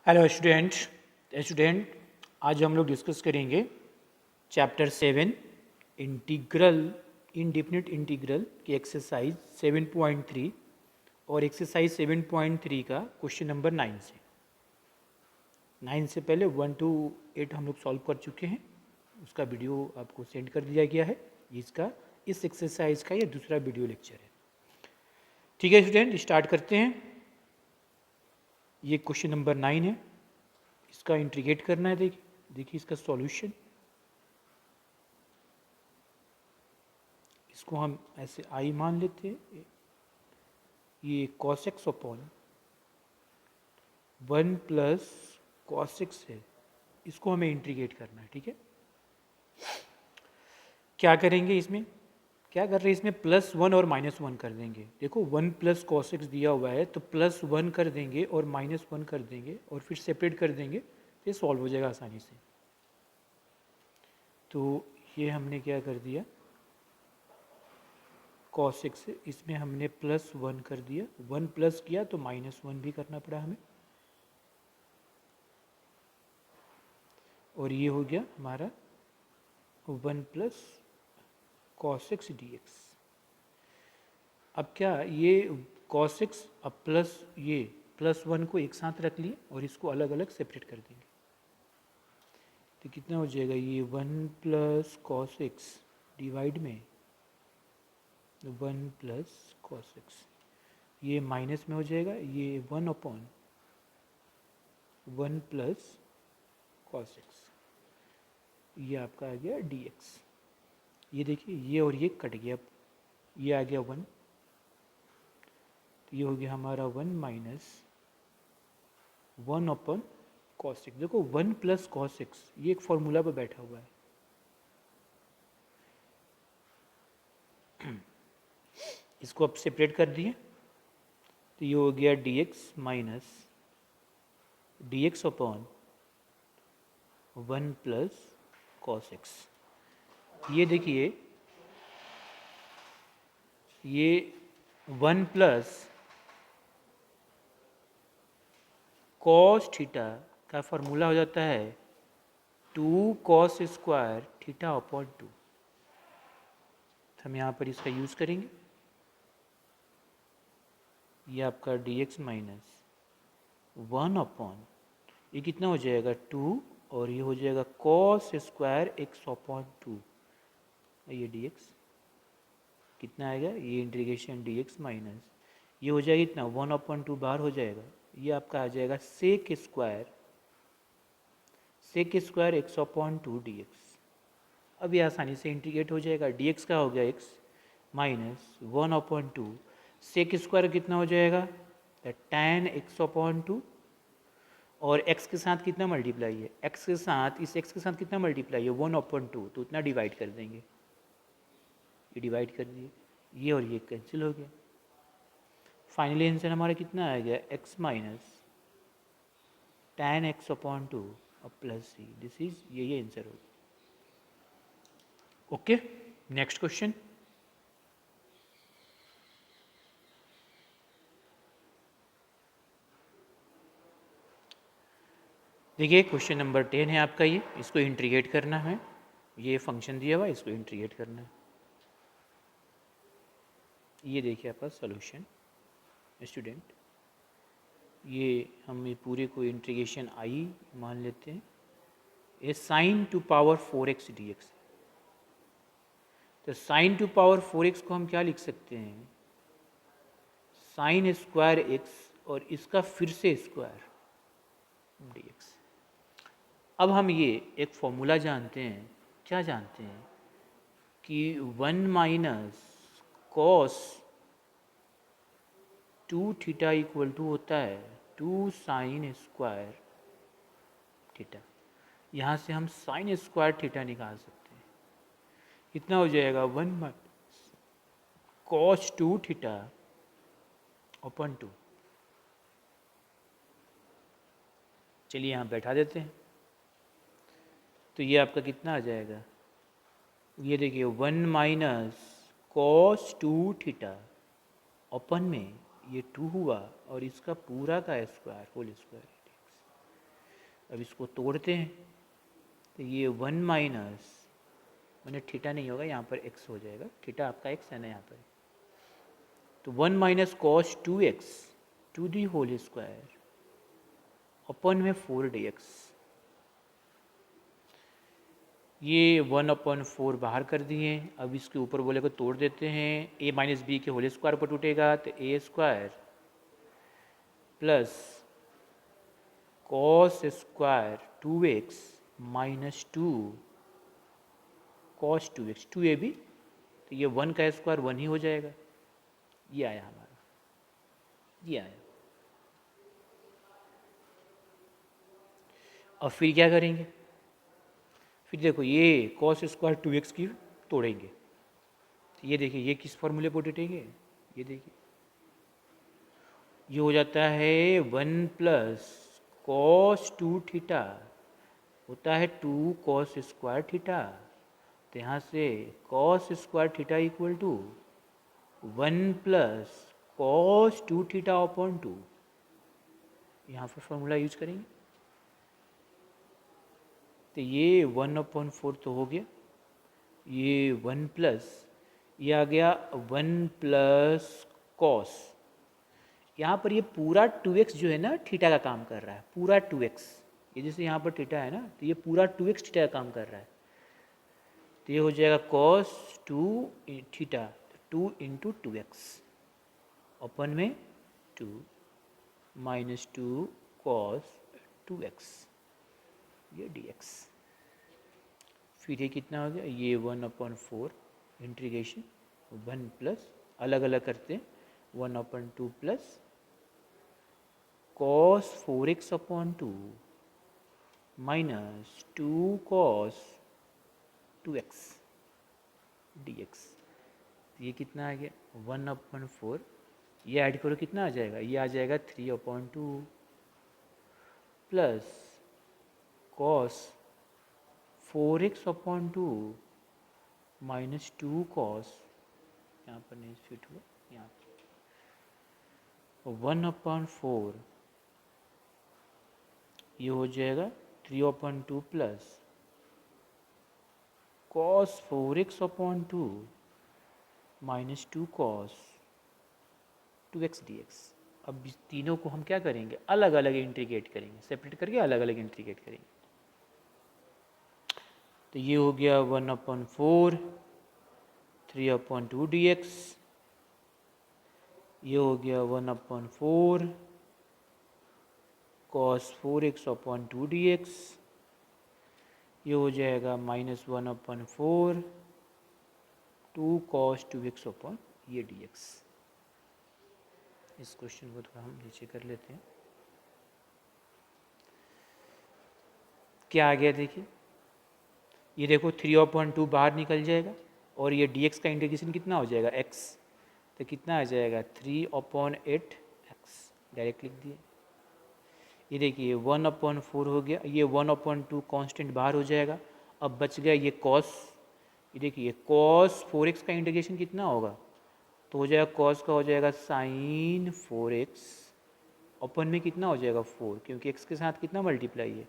Hello student आज हम लोग डिस्कस करेंगे चैप्टर 7 इंटीग्रल इनडेफिनिट इंटीग्रल की एक्सरसाइज 7.3 और एक्सरसाइज 7.3 का क्वेश्चन नंबर 9 से 9 से पहले 1 to 8 हम लोग सॉल्व कर चुके हैं। उसका वीडियो आपको सेंड कर दिया गया है। इसका इस एक्सरसाइज का ये दूसरा वीडियो लेक्चर है। ठीक है स्टूडेंट, स्टार्ट करते हैं। ये क्वेश्चन नंबर 9 है, इसका इंटीग्रेट करना है। देखिए इसका सॉल्यूशन, इसको हम ऐसे आई मान लेते हैं। ये cos x upon 1 plus cos x है, इसको हमें इंटीग्रेट करना है। ठीक है, क्या करेंगे इसमें, क्या कर रहे हैं इसमें +1 और -1 कर देंगे। देखो 1 प्लस cos x दिया हुआ है तो +1 कर देंगे और -1 कर देंगे और फिर सेपरेट कर देंगे तो ये सॉल्व हो जाएगा आसानी से। तो ये हमने क्या कर दिया, cos x इसमें हमने +1 कर दिया, 1 प्लस किया तो -1 भी करना पड़ा हमें, और ये हो गया हमारा 1 प्लस cos x dx। अब क्या ये cos x अब प्लस ये +1 को एक साथ रख लिए और इसको अलग अलग सेपरेट कर देंगे तो कितना हो जाएगा, ये 1 प्लस cos x डिवाइड में 1 प्लस cos x, ये माइनस में हो जाएगा, ये 1 अपॉन 1 प्लस cos x, ये आपका आ गया dx। ये देखिए ये और ये कट गया, ये आ गया 1, तो ये हो गया हमारा 1 माइनस 1 अपॉन cos x। देखो 1 प्लस cos x ये एक फॉर्मूला पर बैठा हुआ है। इसको अब सेपरेट कर दिए तो ये हो गया dx minus dx upon 1 plus cos x। ये देखिए ये 1 प्लस cos थीटा का फॉर्मूला हो जाता है 2 cos स्क्वायर थीटा अपॉन 2। हम यहाँ पर इसका यूज़ करेंगे, ये आपका dx माइनस 1 अपॉन ये कितना हो जाएगा 2 और ये हो जाएगा cos स्क्वायर x अपॉन 2। ये dx कितना आएगा, ये इंटीग्रेशन dx माइनस ये हो जाएगा इतना 1 अपॉन 2 बाहर हो जाएगा, ये आपका आ जाएगा sec square x upon 2 dx। अब ये आसानी से इंटीग्रेट हो जाएगा। dx का हो गया x minus 1 upon 2, sec square कितना हो जाएगा tan x अपॉन 2, और x के साथ कितना मल्टीप्लाई है, x के साथ इस x के साथ कितना मल्टीप्लाई है 1 अपॉन 2, तो उतना डिवाइड कर देंगे, ये डिवाइड कर दिए, ये और ये कैंसिल हो गया। फाइनली आंसर हमारा कितना आ गया x minus tan x upon 2 और प्लस c। दिस इज ये आंसर होगा। Okay, next question. देखिए क्वेश्चन नंबर 10 है आपका, ये इसको इंटीग्रेट करना है। ये फंक्शन दिया हुआ है, इसको इंटीग्रेट करना है। ये देखिए आपका सॉल्यूशन स्टूडेंट, ये हम ये पूरे को इंटीग्रेशन आई मान लेते हैं। ये sign to power 4x dx, तो साइन टू पावर 4x को हम क्या लिख सकते हैं, साइन स्क्वायर x और इसका फिर से स्क्वायर dx। अब हम ये एक फॉर्मूला जानते हैं, क्या जानते हैं कि 1 minus cos 2 theta equal to होता है 2 साइन स्क्वायर थीटा। यहाँ से हम साइन स्क्वायर थीटा निकाल सकते हैं, कितना हो जाएगा 1 माइनस कॉस 2 थीटा अपॉन 2। चलिए यहाँ बैठा देते हैं, तो ये आपका कितना आ जाएगा, ये देखिए 1 माइनस कॉस 2 थीटा अपन में ये 2 हुआ और इसका पूरा का स्क्वायर होल स्क्वायर। अब इसको तोड़ते हैं, तो ये 1 माइनस, मैंने थीटा नहीं होगा यहाँ पर x हो जाएगा, थीटा आपका x है ना यहाँ पर, तो 1 minus cos 2x to the whole square अपन में 4 dx। ये 1/4 बाहर कर दिए। अब इसके ऊपर बोले को तोड़ देते हैं, a माइनस बी के होल स्क्वायर पर टूटेगा तो a square plus cos square 2x minus 2 cos 2x 2ab, तो ये 1 का स्क्वायर 1 ही हो जाएगा। ये आया हमारा, ये आया। अब फिर क्या करेंगे, फिर देखो ये कॉस स्क्वायर 2x की तोड़ेंगे, तो ये देखिए ये किस फॉर्मूले पर टूटेंगे, ये देखिए ये हो जाता है 1 प्लस कॉस 2 थीटा होता है 2 कॉस स्क्वायर थीटा, तो यहाँ से cos square theta equal to 1 plus cos 2 theta upon 2, यहाँ पर फॉर्मूला यूज करेंगे, तो ये 1/4 तो हो गया, ये 1 प्लस ये आ गया 1 प्लस कॉस, यहाँ पर ये पूरा 2x जो है ना थीटा का काम कर रहा है, पूरा 2x, ये जैसे यहाँ पर थीटा है ना, तो ये पूरा 2x थीटा का काम कर रहा है, तो ये हो जाएगा कॉस 2 थीटा 2 इंटू 2x अपन में 2 माइनस 2 कॉस 2x ये dx। फिर ये कितना हो गया, ये 1/4 इंटीग्रेशन 1 प्लस अलग अलग करते हैं 1/2 plus cos 4x upon 2 minus 2 cos 2x dx। ये कितना आ गया 1/4, ये ऐड करो कितना आ जाएगा, ये आ जाएगा 3/2 plus cos 4x upon 2 minus 2 cos, यहाँ पर नहीं फिट हुआ, यहाँ पर 1/4 ये हो जाएगा 3/2 plus cos 4x upon 2 minus 2 cos 2x dx। अब इस तीनों को हम क्या करेंगे, अलग अलग इंटीग्रेट करेंगे, सेपरेट करके अलग अलग इंटीग्रेट करेंगे, तो ये हो गया 1/4 3/2 dx, ये हो गया 1/4 cos 4x अपॉन 2 dx, ये हो जाएगा माइनस 1/4 2 cos 2x अपॉन ये dx। इस क्वेश्चन को थोड़ा हम नीचे कर लेते हैं, क्या आ गया देखिए, ये देखो 3/2 बाहर निकल जाएगा और ये dx का इंटीग्रेशन कितना हो जाएगा x, तो कितना आ जाएगा 3/8 x, डायरेक्ट लिख दिए। ये देखिए 1/4 हो गया, ये 1/2 कांस्टेंट बाहर हो जाएगा, अब बच गया ये cos, ये देखिए cos 4x का इंटीग्रेशन कितना होगा, तो हो जाएगा cos का हो जाएगा sin 4x अपन में कितना हो जाएगा 4, क्योंकि x के साथ कितना मल्टीप्लाई है,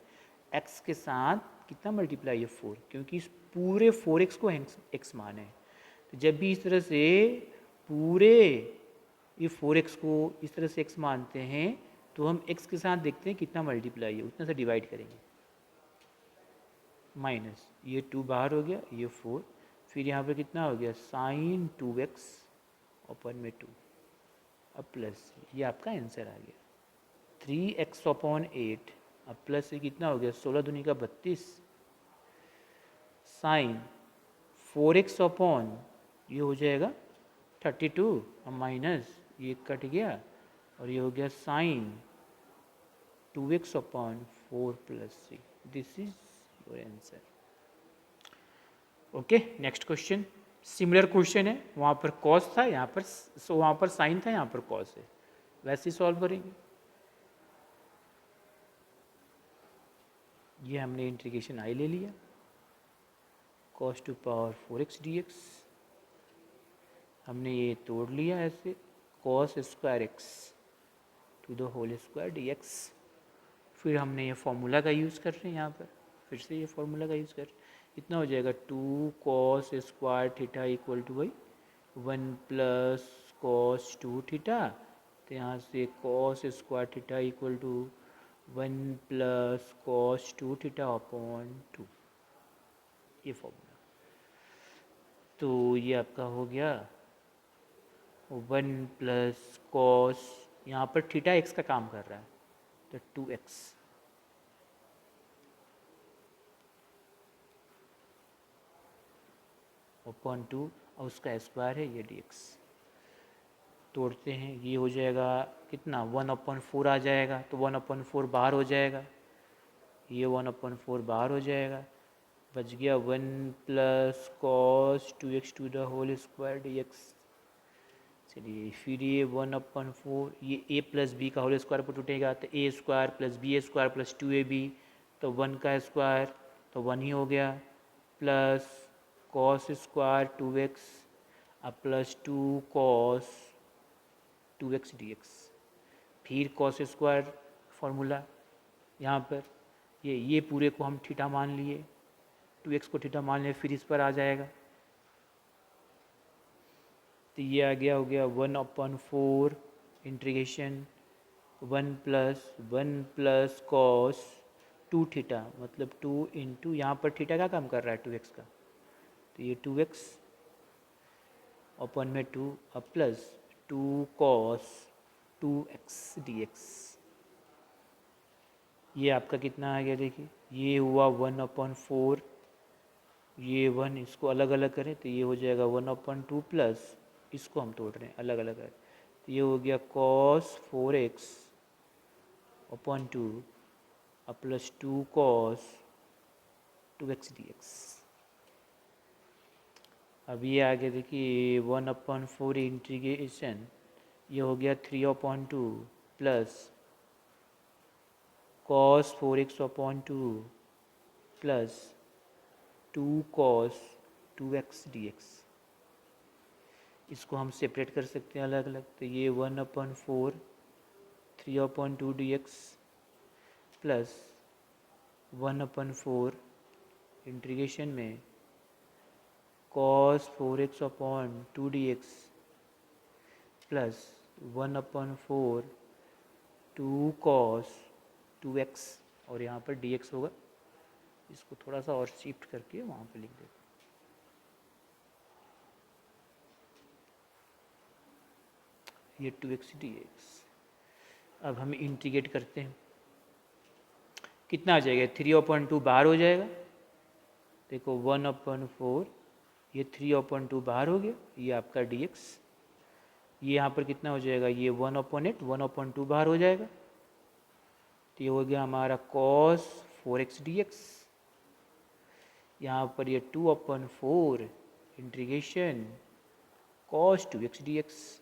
x के साथ कितना मल्टीप्लाई है 4, क्योंकि इस पूरे 4x को x माने हैं, तो जब भी इस तरह से पूरे ये 4x को इस तरह से x मानते हैं तो हम x के साथ देखते हैं कितना मल्टीप्लाई है, उतना से डिवाइड करेंगे, माइनस ये 2 बाहर हो गया, ये 4, फिर यहाँ पे कितना हो गया sin 2x अपन में 2, अब प्लस ये आपका आंसर आ गया 3x अपॉन 8, अब प्लस ये कितना हो गया 16 दूनी का 32 साइन 4x अपॉन ये हो जाएगा 32, अब माइनस ये कट गया और ये हो गया sine 2x upon 4 plus 3, this is your answer. Okay, next question, similar question है, वहाँ पर कॉस था, यहाँ पर वहाँ पर साइन था, यहाँ पर कॉस है, वैसे ही सॉल्व करेंगे। ये हमने इंटीग्रेशन आई ले लिया, cos to power 4x dx, हमने ये तोड़ लिया ऐसे cos square x to the whole square dx, फिर हमने ये फॉर्मूला का यूज़ कर रहे हैं यहाँ पर, फिर से ये फॉर्मूला का यूज़ कर रहे हैं। इतना हो जाएगा 2 cos square theta equal to भाई 1 प्लस cos 2 थीटा, तो यहाँ से cos square theta equal to 1 plus cos 2 theta upon 2, ये फॉर्मूला। तो ये आपका हो गया 1 प्लस कॉस, यहाँ पर थीटा एक्स का काम कर रहा है तो 2x अपॉन 2 और उसका स्क्वायर है ये dx। तोड़ते हैं, ये हो जाएगा कितना 1/4 आ जाएगा, तो 1/4 बाहर हो जाएगा, ये 1/4 बाहर हो जाएगा, बच गया 1 plus cos 2x to the whole square dx। चलिए फिर ये 1/4, ये a प्लस बी का होल स्क्वायर पर टूटेगा तो a square plus b square plus 2ab, तो 1 का स्क्वायर तो 1 ही हो गया, प्लस कॉस स्क्वायर 2x अब प्लस 2 कॉस 2x dx। फिर कॉस स्क्वायर फॉर्मूला यहाँ पर, ये पूरे को हम थीटा मान लिए, 2x को थीटा मान लिए, फिर इस पर आ जाएगा, तो ये आ गया, हो गया 1/4 इंटीग्रेशन 1 प्लस कॉस 2 थीटा, मतलब 2 इंटू यहाँ पर थीटा का काम कर रहा है 2x का, तो ये 2x अपॉन में 2 अब प्लस 2 कॉस 2x dx। ये आपका कितना आ गया देखिए, ये हुआ 1/4, ये 1 इसको अलग अलग करें तो ये हो जाएगा 1/2 प्लस इसको हम तोड़ रहे हैं अलग अलग है, तो ये हो गया cos 4x अपॉन 2 अब प्लस 2 cos 2x dx। अब ये आगे देखिए 1/4 इंटीग्रेशन, ये हो गया 3/2 plus cos 4x upon 2 plus 2 cos 2x dx। इसको हम सेपरेट कर सकते हैं अलग अलग, तो ये 1/4 3/2 dx प्लस 1/4 इंटीग्रेशन में cos 4x upon 2 dx plus 1/4 2 cos 2x, और यहाँ पर dx होगा, इसको थोड़ा सा और शिफ्ट करके वहाँ पर लिख देते हैं। ये 2x dx। अब हम इंटीग्रेट करते हैं, कितना आ जाएगा 3/2 बाहर हो जाएगा, देखो 1/4, ये 3/2 बाहर हो गया, ये आपका dx, ये यहाँ पर कितना हो जाएगा, ये 1/8 1/2 बाहर हो जाएगा, तो ये हो गया हमारा cos 4x dx। यहाँ पर ये 2/4 इंटीग्रेशन cos 2x dx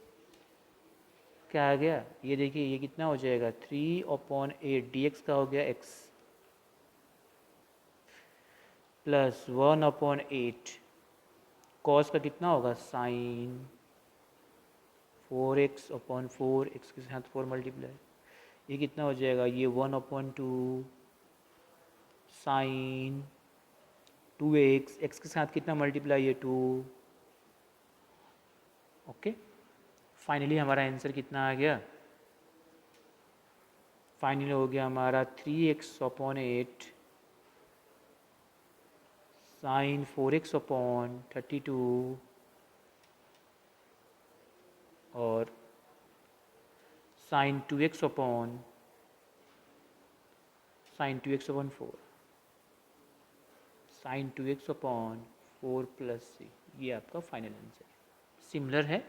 क्या आ गया, ये देखिए ये कितना हो जाएगा 3/8 dx का हो गया x प्लस 1/8 cos का कितना होगा साइन 4x अपॉन 4 x के साथ 4 मल्टीप्लाई, ये कितना हो जाएगा, ये 1/2 साइन 2x, x के साथ कितना मल्टीप्लाई है 2, ओके। फाइनली हमारा आंसर कितना आ गया, फाइनली हो गया हमारा 3x/8 साइन 4x/32 और sign 2x/4 sign 2x/4 plus c, ये आपका फाइनल आंसर है, सिमिलर है।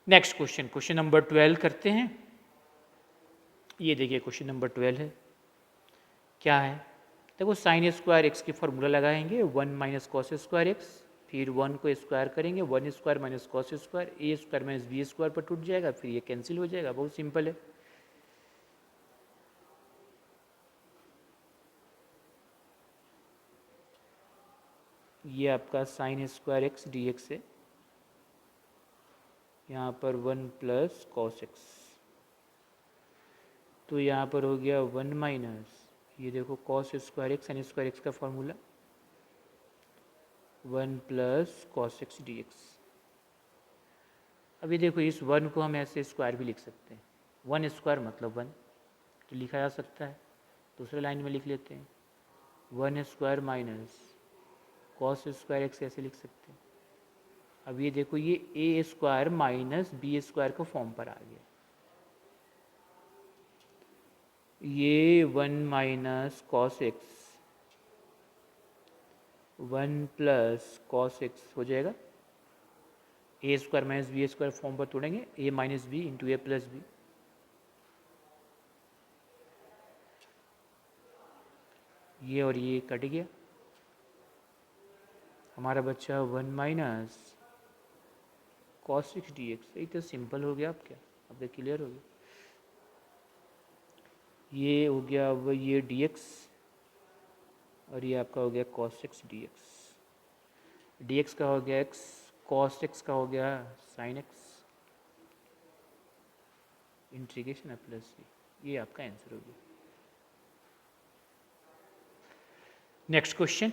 नेक्स्ट क्वेश्चन, क्वेश्चन नंबर 12 करते हैं। ये देखिए क्वेश्चन नंबर 12 है, क्या है, देखो साइन स्क्वायर एक्स की फॉर्मूला लगाएंगे 1 माइनस कॉस स्क्वायर एक्स, फिर 1 को स्क्वायर करेंगे 1 स्क्वायर माइनस कॉस स्क्वायर, ए स्क्वायर माइनस बी स्क्वायर पर टूट जाएगा, फिर ये कैंसिल हो जाएगा, बहुत सिंपल है। ये आपका sign square x d x है, यहाँ पर 1 प्लस कॉस एक्स, तो यहाँ पर हो गया 1 माइनस ये देखो cos square x sine square x का formula 1 plus cos x d x. अभी देखो इस 1 को हम ऐसे स्क्वायर भी लिख सकते हैं, 1 स्क्वायर मतलब 1 तो लिखा जा सकता है। दूसरे लाइन में लिख लेते हैं 1 square minus cos square x ऐसे लिख सकते हैं। अब ये देखो ये a square minus b square को फॉर्म पर आ गया, ये 1 minus cos x 1 plus cos x हो जाएगा, a square minus b square form पर तोड़ेंगे a minus b into a plus b, ये और ये कट गया, हमारा बच्चा 1 minus cos six d x. ये तो सिंपल हो गया, अब क्या अब तो क्लियर हो गया, ये हो गया अब ये डी एक्स और ये आपका हो गया cos six d x. D x का हो गया एक्स, कॉस एक्स का हो गया साइन एक्स, इंटीग्रेशन है प्लस ये आपका आंसर हो गया। नेक्स्ट क्वेश्चन,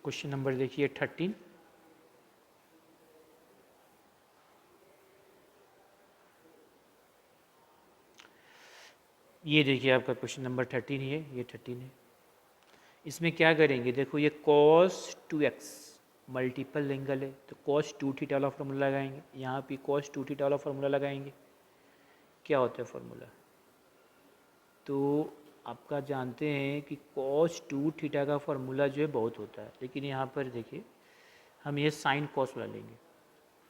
क्वेश्चन नंबर देखिए 13। ये देखिए आपका क्वेश्चन नंबर 13 ही है, ये 13 है। इसमें क्या करेंगे, देखो ये cos 2x मल्टीपल एंगल है तो cos 2 थीटा वाला फार्मूला लगाएंगे, यहाँ पे cos 2 थीटा वाला फार्मूला लगाएंगे। क्या होता है फार्मूला, तो आपका जानते हैं कि cos 2 थीटा का फार्मूला जो है बहुत होता है, लेकिन यहाँ पर देखिए हम ये साइन कॉस वाला लेंगे,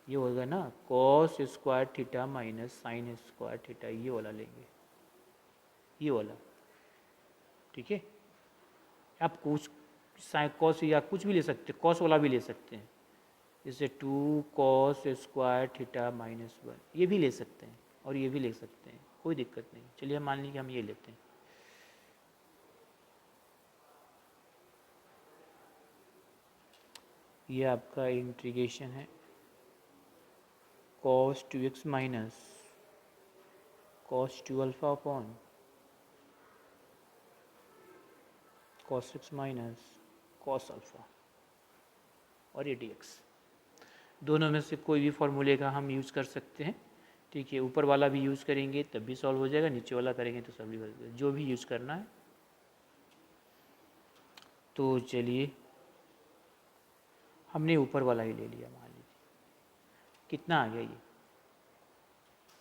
ये होगा ना cos square theta minus sine square theta, ये वाला लेंगे, ये वाला, ठीक है। आप कुछ साइन कॉस या कुछ भी ले सकते हैं, कॉस वाला भी ले सकते हैं, जैसे 2 cos स्क्वायर थीटा माइनस 1 ये भी ले सकते हैं और ये भी ले सकते हैं, कोई दिक्कत नहीं। चलिए मान लीजिए हम ये लेते हैं, ये आपका इंटीग्रेशन है cos 2x minus cos 2 alpha upon cos 6 minus cos alpha और ये dx। दोनों में से कोई भी फॉर्मूले का हम यूज़ कर सकते हैं, ठीक है। ऊपर वाला भी यूज़ करेंगे तब भी सॉल्व हो जाएगा, नीचे वाला करेंगे तो सब भी हो जाएगा, जो भी यूज़ करना है। तो चलिए हमने ऊपर वाला ही ले लिया, मान लीजिए कितना आ गया ये,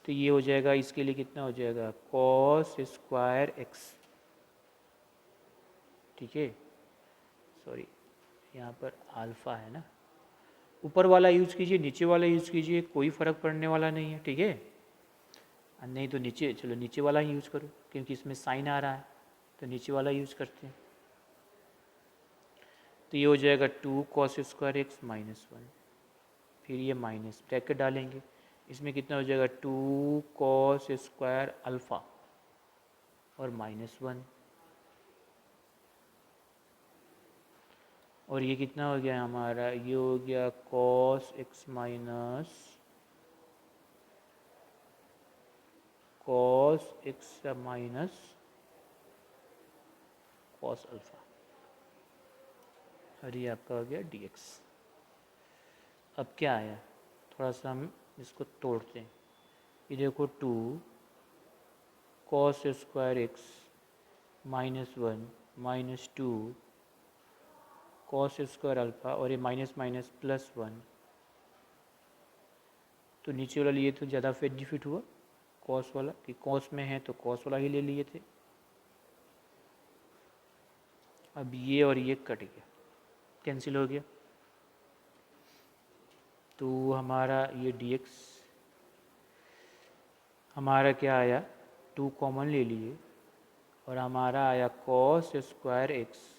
तो ये हो जाएगा इसके लिए कितना हो जाएगा cos स्क्वायर एक्स, ठीक है। सॉरी यहाँ पर अल्फ़ा है ना, ऊपर वाला यूज़ कीजिए नीचे वाला यूज़ कीजिए, कोई फ़र्क पड़ने वाला नहीं है, ठीक है। नहीं तो नीचे, चलो नीचे वाला ही यूज़ करो क्योंकि इसमें साइन आ रहा है, तो नीचे वाला यूज़ करते हैं। तो ये हो जाएगा 2 cos स्क्वायर एक्स माइनस 1, फिर ये माइनस ब्रैकेट डालेंगे, इसमें कितना हो जाएगा 2 cos स्क्वायर अल्फ़ा और माइनस 1, और ये कितना हो गया हमारा, ये हो गया cos x minus cos x minus cos alpha, और ये आपका हो गया dx। अब क्या आया, थोड़ा सा हम इसको तोड़ते हैं, ये देखो 2 cos square x minus 1 minus 2 cos square alpha और ये माइनस माइनस प्लस 1, तो नीचे वाला लिए तो ज़्यादा बेनिफिट हुआ cos वाला, कि cos में है तो cos वाला ही ले लिए थे। अब ये और ये कट गया, कैंसिल हो गया, तो हमारा ये dx हमारा क्या आया, 2 कॉमन ले लिए और हमारा आया cos square x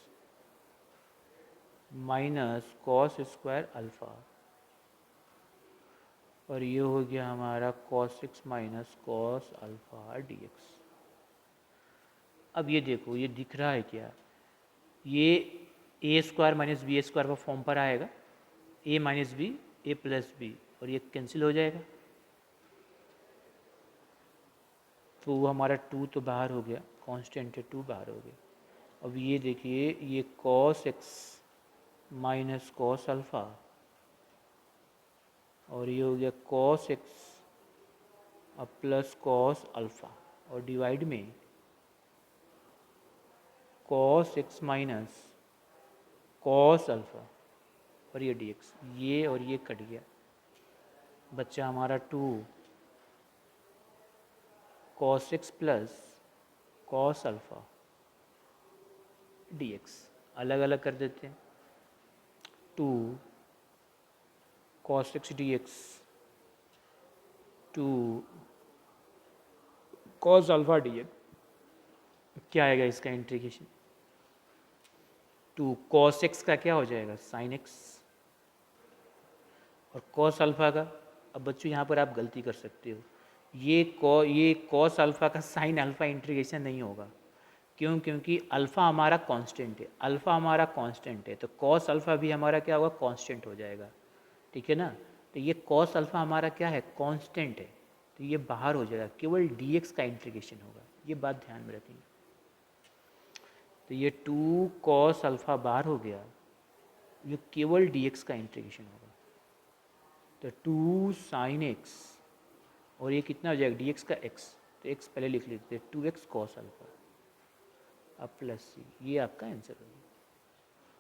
minus cos square alpha, और ये हो गया हमारा cos 6 minus cos alpha dx। अब ये देखो ये दिख रहा है क्या, ये a square minus b square का फॉर्म पर आएगा, ए माइनस बी ए प्लस बी, और ये कैंसिल हो जाएगा। तो वो हमारा 2 तो बाहर हो गया, कांस्टेंट है 2 बाहर हो गया। अब ये देखिए ये cos x minus cos alpha और ये हो गया cos x अब प्लस कॉस अल्फ़ा और डिवाइड में cos x minus cos alpha और ये dx, ये और ये कट गया, बच्चा हमारा 2 cos x plus cos alpha dx। अलग अलग कर देते हैं, 2 cos x dx 2 cos alpha dx। क्या आएगा इसका इंटीग्रेशन, 2 cos x का क्या हो जाएगा sin x और cos अल्फ़ा का, अब बच्चों यहाँ पर आप गलती कर सकते हो, ये cos अल्फ़ा का sin अल्फ़ा इंटीग्रेशन नहीं होगा। क्यों? क्योंकि अल्फ़ा हमारा कांस्टेंट है, अल्फ़ा हमारा कांस्टेंट है तो cos अल्फ़ा भी हमारा क्या होगा, कांस्टेंट हो जाएगा। ठीक है ना, तो ये cos अल्फ़ा हमारा क्या है, कांस्टेंट है, तो ये बाहर हो जाएगा, केवल dx का इंटीग्रेशन होगा, ये बात ध्यान में रखेंगे। तो ये 2 cos अल्फ़ा बाहर हो गया, ये केवल dx का इंटीग्रेशन होगा, तो 2 sin x और ये कितना हो जाएगा dx का x, तो x पहले लिख लेते हैं 2x cos अल्फ़ा अब प्लस सी, ये आपका आंसर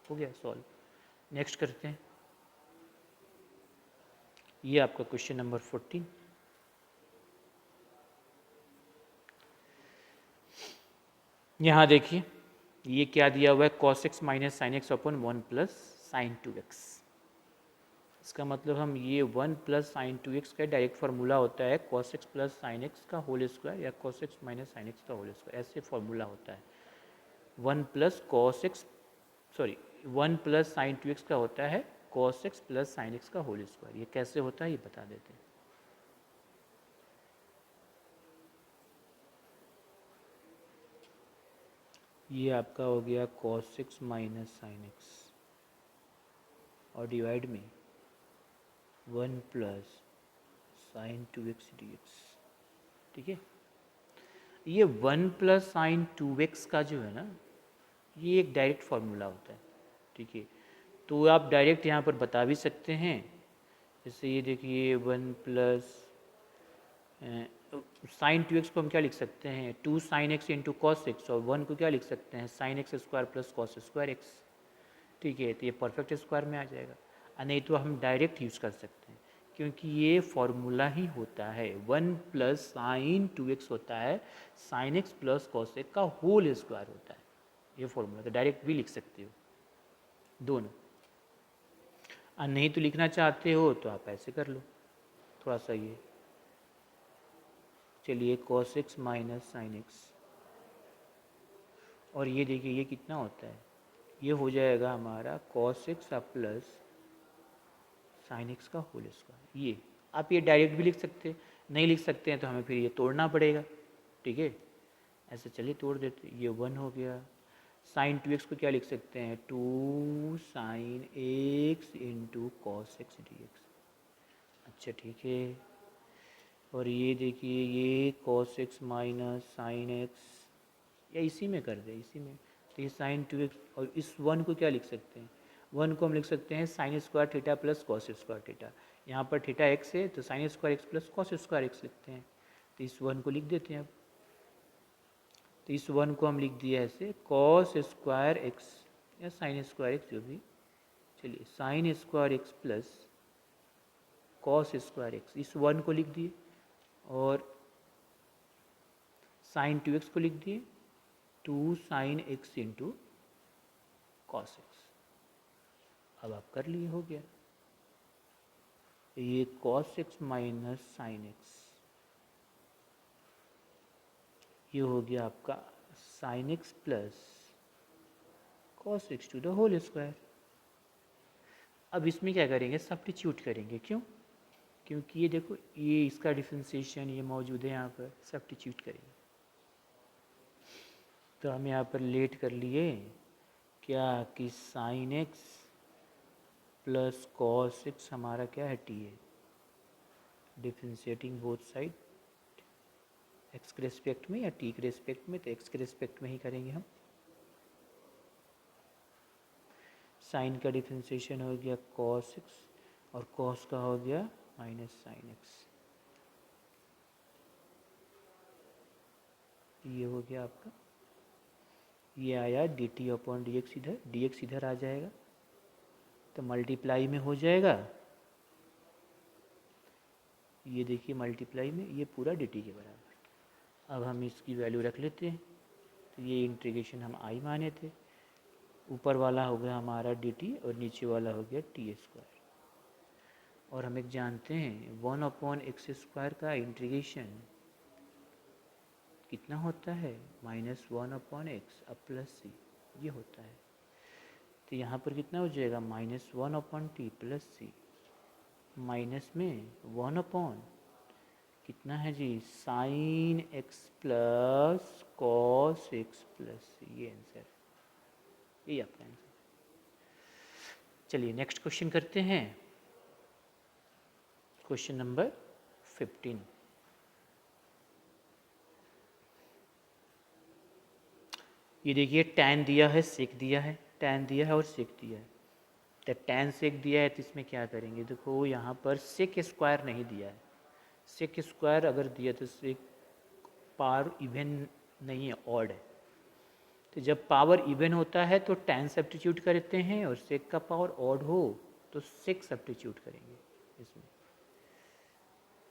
हो गया सॉल्व। नेक्स्ट करते हैं, ये आपका क्वेश्चन नंबर 14। यहाँ देखिए ये क्या दिया हुआ है, cos x minus sine x upon 1 plus sign 2x। इसका मतलब हम ये 1 प्लस साइन 2x का डायरेक्ट फार्मूला होता है cos x plus sine x का होल स्क्वायर या cos x minus sine x का होल स्क्वायर, ऐसे फार्मूला होता है। 1 plus cos x sorry 1 plus sign 2x का होता है cos x plus sine x का होल स्क्वायर। ये कैसे होता है ये बता देते हैं। ये आपका हो गया cos x minus sine x और डिवाइड में 1 प्लस साइन 2x dx। ठीक है, ये 1 प्लस साइन 2x का जो है ना, ये एक डायरेक्ट फार्मूला होता है। ठीक है, तो आप डायरेक्ट यहाँ पर बता भी सकते हैं, जैसे ये देखिए 1 प्लस साइन 2x को हम क्या लिख सकते हैं, 2 sine x into cos x, और 1 को क्या लिख सकते हैं sine x square plus cos square x. ठीक है, तो ये परफेक्ट स्क्वायर में आ जाएगा, और नहीं तो हम डायरेक्ट यूज़ कर सकते हैं, क्योंकि ये फॉर्मूला ही होता है 1 प्लस साइन 2x होता है sign x plus cos x का होल स्क्वायर होता है, ये फॉर्मूला। तो डायरेक्ट भी लिख सकते हो दोनों, और नहीं तो लिखना चाहते हो तो आप ऐसे कर लो थोड़ा सा ये, चलिए cos x minus sine x, और ये देखिए ये कितना होता है, ये हो जाएगा हमारा cos x plus sine x का होल स्क्वायर। ये आप ये डायरेक्ट भी लिख सकते हैं, नहीं लिख सकते हैं तो हमें फिर ये तोड़ना पड़ेगा। ठीक है, ऐसे चलिए तोड़ देते, ये 1 हो गया, साइन 2x को क्या लिख सकते हैं 2 sine x into cos x d x. अच्छा ठीक है, और ये देखिए ये cos x minus sine x, या इसी में कर दे, इसी में, तो ये साइन 2x, और इस 1 को क्या लिख सकते हैं, 1 को हम लिख सकते हैं sine square theta plus cos square theta. यहाँ पर थीटा एक्स है तो sign square x plus cos square x लिखते हैं, तो इस 1 को लिख देते हैं अब। तो इस 1 को हम लिख दिया ऐसे कॉस स्क्वायर एक्स या साइन स्क्वायर एक्स जो भी, चलिए sign square x plus cos square x, इस 1 को लिख दिए, और साइन 2x को लिख दिए 2 sine x into cos x. अब आप कर लिए, हो गया ये cos x minus sine x, ये हो गया आपका sine x plus cos x to the whole square. अब इसमें क्या करेंगे, सब्स्टिट्यूट करेंगे, क्यों, क्योंकि ये देखो ये इसका डिफरेंशिएशन ये मौजूद है यहाँ पर, सब्स्टिट्यूट करेंगे। तो हम यहाँ पर लेट कर लिए क्या कि sign x plus cos x हमारा क्या है टी है, डिफरेंशिएटिंग बोथ साइड एक्स के रिस्पेक्ट में या टी के रिस्पेक्ट में, तो एक्स के रिस्पेक्ट में ही करेंगे हम। साइन का डिफ्रेंसिएशन हो गया कॉस एक्स और कॉस का हो गया माइनस साइन एक्स। ये हो गया आपका, ये आया D t upon d x, इधर डी एक्स इधर आ जाएगा तो मल्टीप्लाई में हो जाएगा, ये देखिए मल्टीप्लाई में ये पूरा डी टी के बराबर। अब हम इसकी वैल्यू रख लेते हैं, तो ये इंटीग्रेशन हम आई माने थे, ऊपर वाला हो गया हमारा डी टी और नीचे वाला हो गया टी स्क्वायर। और हम एक जानते हैं 1 अपॉन एक्स स्क्वायर का इंटीग्रेशन कितना होता है, -1 अपॉन एक्स अब प्लस सी, ये होता है। तो यहाँ पर कितना हो जाएगा, -1 upon t plus c, minus में 1 अपॉन कितना है जी, sine x plus cos x plus c, ये आंसर, ये आपका आंसर। चलिए नेक्स्ट क्वेश्चन करते हैं, क्वेश्चन नंबर 15। ये देखिए tan दिया है, सेक दिया है, tan दिया है और सेक दिया है। तो tan सेक दिया है तो इसमें क्या करेंगे, देखो यहाँ पर सेक स्क्वायर नहीं दिया है, सेक स्क्वायर अगर दिया तो सेक पावर इवन नहीं है, ऑड है। तो जब पावर इवन होता है तो tan सब्स्टिट्यूट करते हैं, और सेक का पावर ऑड हो तो सेक सब्स्टिट्यूट करेंगे इसमें।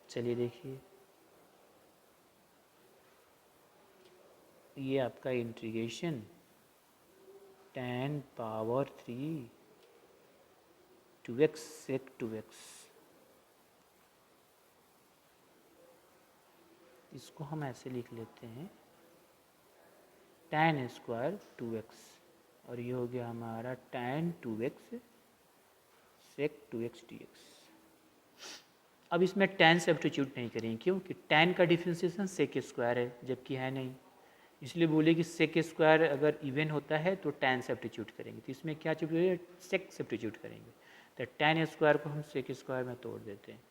चलिए देखिए, ये आपका integration tan power 3 2x sec 2x, इसको हम ऐसे लिख लेते हैं tan स्क्वायर 2x, और ये हो गया हमारा tan 2x sec 2x dx। अब इसमें tan सब्स्टिट्यूट नहीं करेंगे, क्योंकि tan का डिफरेंशिएशन sec स्क्वायर है, जबकि है नहीं, इसलिए बोले कि sec स्क्वायर अगर इवन होता है तो tan सब्स्टिट्यूट करेंगे। तो इसमें क्या सब्स्टिट्यूट, sec सब्स्टिट्यूट करेंगे, तो tan स्क्वायर को हम sec स्क्वायर में तोड़ देते हैं,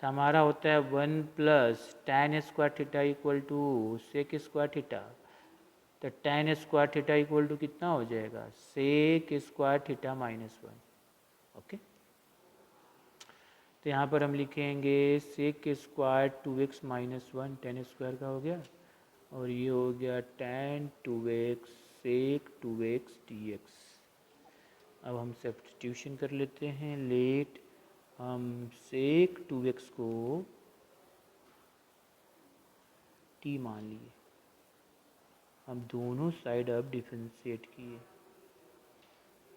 तो हमारा होता है 1 plus tan square theta equal to sec square theta. तो tan square theta equal to कितना हो जाएगा, sec स्क्वायर थीटा -1। ओके, तो यहाँ पर हम लिखेंगे sec square 2x -1 tan square का हो गया, और ये हो गया tan 2x sec 2x dx। अब हम सब्स्टिट्यूशन कर लेते हैं, लेट हम sec 2x को t मान लिए, हम दोनों साइड अब डिफरेंशिएट किए,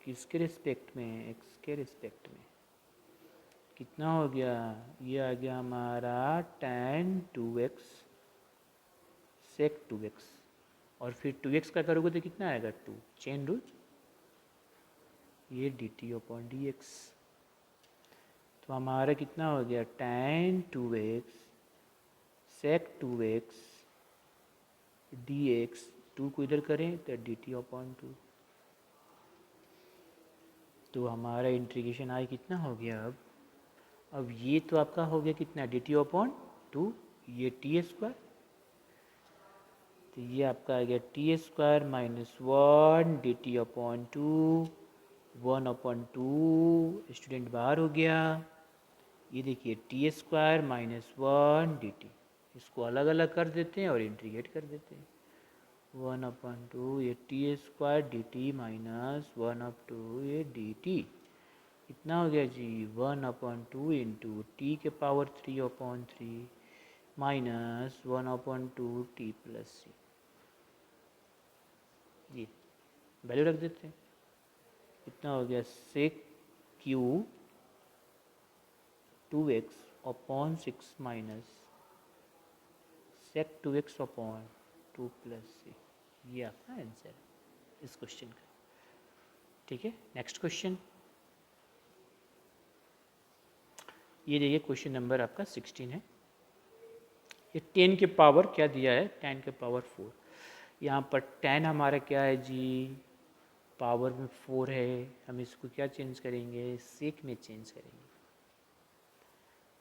किसके रिस्पेक्ट में, x के रिस्पेक्ट में। कितना हो गया, ये आ गया हमारा tan 2x sec 2x, और फिर 2x का करोगे तो कितना आएगा 2, चेन रूल, ये dt अपॉन dx। तो हमारा कितना हो गया tan 2x sec 2x dx, 2 को इधर करें तो dt अपॉन 2। तो हमारा इंटीग्रेशन आई कितना हो गया, अब ये तो आपका हो गया कितना, dt अपॉन 2, ये टी स्क्वायर, तो ये आपका आ गया T square -1 dt upon 2, 1 upon 2, student बाहर हो गया। ये देखिए टी स्क्वायर -1 dt, इसको अलग अलग कर देते हैं और इंटीग्रेट कर देते हैं, 1 अपॉन 2 ये t square d t minus 1 up to ये डी टी, कितना हो गया जी 1 अपॉन 2 इंटू टी के power 3 upon 3 minus 1 upon 2 t plus c, ये वैल्यू रख देते हैं, कितना हो गया sec cube 2x upon 6 minus sec 2x upon 2 plus c, ये आपका आंसर है इस क्वेश्चन का। ठीक है, नेक्स्ट क्वेश्चन, ये देखिए क्वेश्चन नंबर आपका 16 है। ये 10 के पावर क्या दिया है, 10 के पावर 4, यहाँ पर 10 हमारा क्या है जी, पावर में 4 है, हम इसको क्या चेंज करेंगे, सेक में चेंज करेंगे।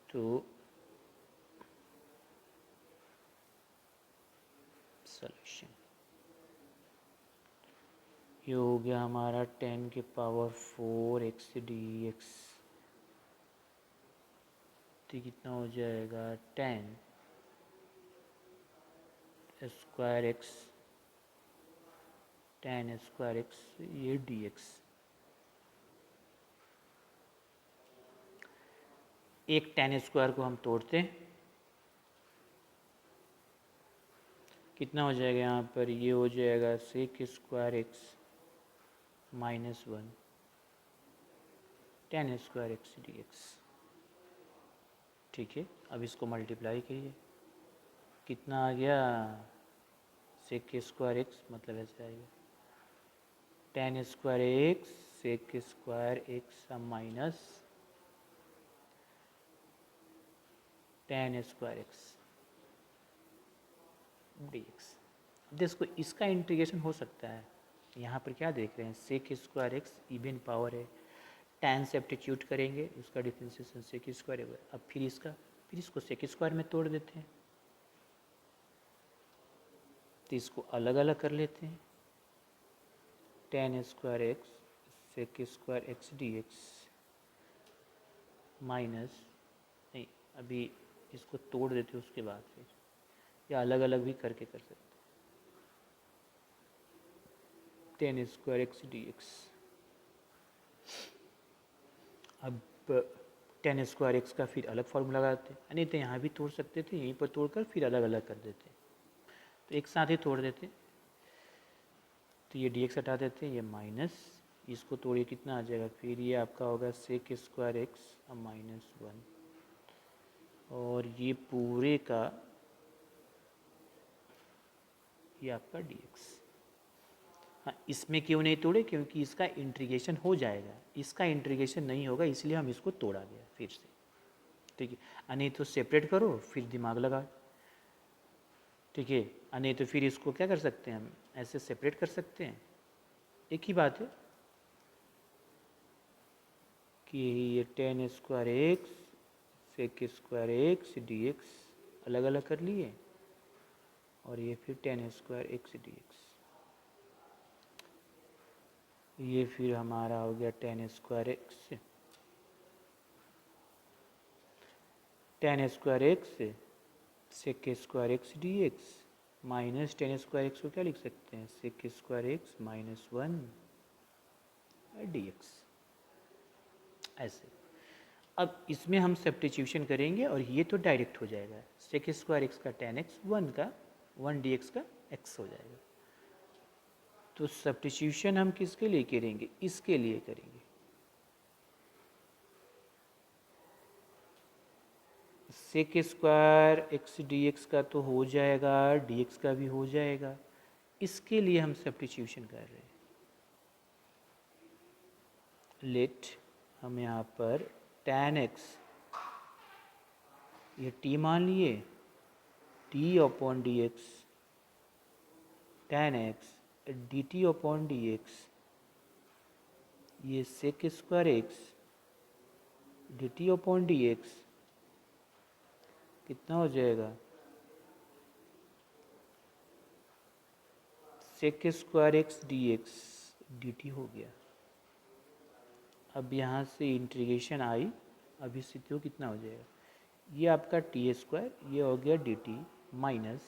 तो सॉल्यूशन। ये हो गया हमारा 10 की पावर 4 एक्स डी एक्स, तो कितना हो जाएगा 10 स्क्वायर एक्स, 10 स्क्वायर एक्स, ये डी एक्स। एक 10 स्क्वायर को हम तोड़ते हैं, कितना हो जाएगा यहाँ पर, ये हो जाएगा sec square x minus 1, 10 square x d x. ठीक है, अब इसको मल्टीप्लाई करिए, कितना आ गया, सेक स्क्वायर एक्स, मतलब ऐसे आएगा 10 square x sec square x minus 10 square x d x. देखो इसका इंटीग्रेशन हो सकता है, यहाँ पर क्या देख रहे हैं, sec square x even power है, tan सब्स्टिट्यूट करेंगे उसका डिफ्रेंशिएशन सेक स्क्वायर है। अब फिर इसको सेक स्क्वायर में तोड़ देते हैं, तो इसको अलग अलग कर लेते हैं, tan square x sec square x d x minus, नहीं अभी इसको तोड़ देते हैं उसके बाद फिर, या अलग अलग भी करके कर सकते हैं, tan square x d x. अब 10 स्क्वायर एक्स का फिर अलग फॉर्मूला लगाते हैं, नहीं तो यहाँ भी तोड़ सकते थे, यहीं पर तोड़कर फिर अलग अलग कर देते, तो एक साथ ही तोड़ देते, तो ये डी एक्स हटा देते हैं, ये माइनस, इसको तोड़िए कितना आ जाएगा, फिर ये आपका होगा सेक स्क्वायर एक्स माइनस 1, और ये पूरे का ये आपका डी एक्स। हाँ, इसमें क्यों नहीं तोड़े, क्योंकि इसका इंटीग्रेशन हो जाएगा, इसका इंटीग्रेशन नहीं होगा, इसलिए हम इसको तोड़ा गया फिर से। ठीक है, नहीं तो सेपरेट करो फिर दिमाग लगा, ठीक है, नहीं तो फिर इसको क्या कर सकते हैं, हम ऐसे सेपरेट कर सकते हैं, एक ही बात है कि ये 10 square x sec square x d x अलग अलग कर लिए, और ये फिर 10 स्क्वायर एक्स डी एक्स, ये फिर हमारा हो गया 10 square x, 10 square x sec square x d x minus 10 square x को क्या लिख सकते हैं, sec square x minus 1 d x, ऐसे। अब इसमें हम सब्स्टिट्यूशन करेंगे और ये तो डायरेक्ट हो जाएगा, सेक स्क्वायर एक्स का 10x 1 का 1 डी एक्स का x हो जाएगा, तो सब्स्टिट्यूशन हम किसके लिए करेंगे, इसके लिए करेंगे, sec square x d x का तो हो जाएगा, डी एक्स का भी हो जाएगा, इसके लिए हम सब्स्टिट्यूशन कर रहे हैं। लेट हम यहाँ पर tan x, ये t मान लिए, t upon d x, tan x d t upon d x, ये sec square x d t upon d x कितना हो जाएगा, sec square x d x d t हो गया। अब यहाँ से इंटीग्रेशन आई, अब इस स्थिति को कितना हो जाएगा, ये आपका टी स्क्वायर, ये हो गया डी टी माइनस,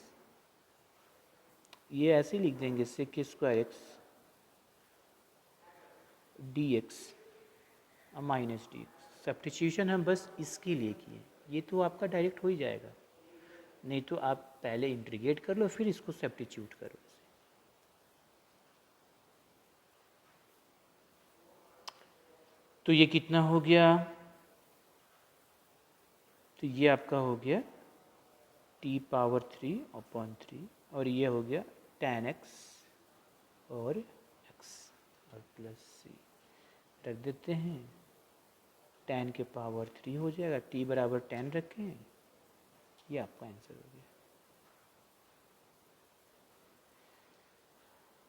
ये ऐसे लिख देंगे sec square x d x minus d x. Substitution हम बस इसके लिए किए, ये तो आपका डायरेक्ट हो ही जाएगा, नहीं तो आप पहले इंटीग्रेट कर लो फिर इसको सब्स्टिट्यूट करो। तो ये कितना हो गया, तो ये आपका हो गया t पावर 3 अपॉन 3, और ये हो गया tan x और x और प्लस c रख देते हैं, tan के पावर 3 हो जाएगा, t बराबर 10 रखें, ये आपका आंसर हो गया।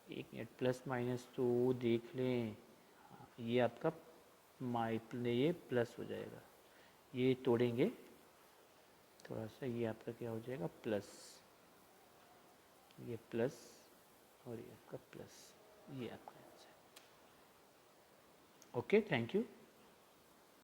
एक मिनट, प्लस माइनस तो देख लें, ये आपका ये प्लस हो जाएगा, ये तोड़ेंगे थोड़ा सा, ये आपका क्या हो जाएगा प्लस, ये प्लस और ये आपका प्लस, ये आपका आंसर। Okay, thank you.